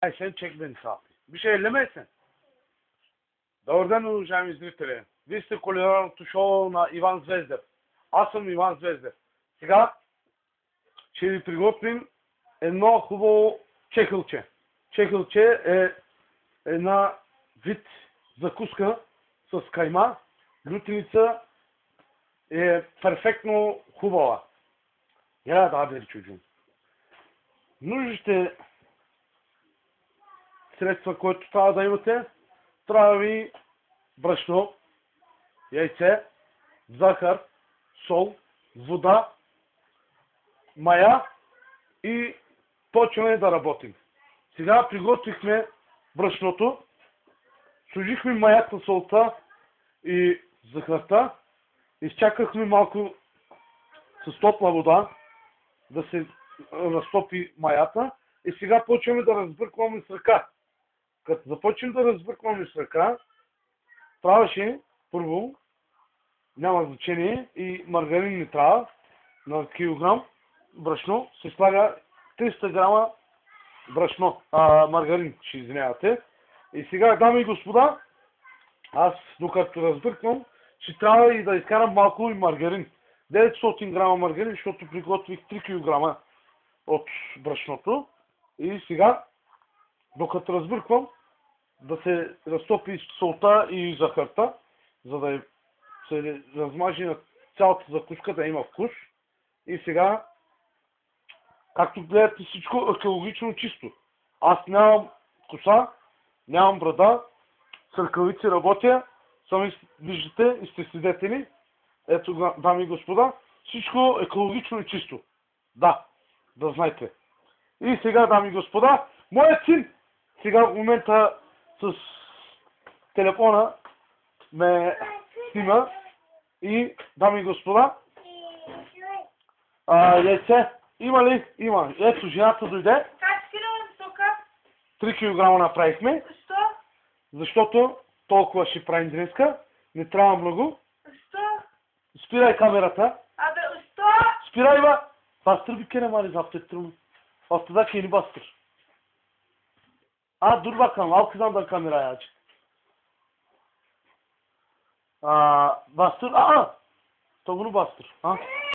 Sen çek beni saati. Bir şey ellemezsin. Добър уважаеми зрители! Вие сте кулинарното шоу на Иван Звездев. Аз съм Иван Звездев. Сега ще ви приготвим едно хубаво чехълче. Чехълче е една вид закуска с кайма. Лютеница е перфектно хубава. Я да бери чуджун. Нужните средства, които трябва да имате, трябва ви брашно, яйце, захар, сол, вода, мая и почваме да работим. Сега приготвихме брашното, сложихме маята, солта и захарта, изчакахме малко с топла вода да се разтопи маята и сега почваме да разбъркваме с ръка. Като започнем да разбъркваме с ръка, трябваше първо, няма значение, и маргарин не трябва, на килограм брашно се слага 300 грама брашно, маргарин, ще извинявате. И сега, дами и господа, аз докато разбърквам, ще трябва и да изкарам малко и маргарин. 900 грама маргарин, защото приготвих 3 кг от брашното. И сега, докато разбърквам, да се разтопи солта и захарта, за да се размажи на цялата закуска, да има вкус. И сега, както гледате, всичко екологично чисто. Аз нямам коса, нямам брада, с ръкавици работя, сами виждате и сте свидетели. Ето, дами и господа, всичко екологично и чисто. Да знаете. И сега, дами и господа, моят син сега в момента с телефона ме снима и, дами и господа, яйце има ли? Има. Ето, жената дойде. Как скинувам сока? 3 кг направихме. Защо? Защото толкова ще правим днеска. Не трябва много. Защо? Спирай камерата. Абе, защо? Спирай, ба! Bastır bir kere mali zapt ettir onu. Altıdaki yeni bastır. Dur bakalım. Al kızandan kamerayı aç. Bastır. Tavuğunu bastır.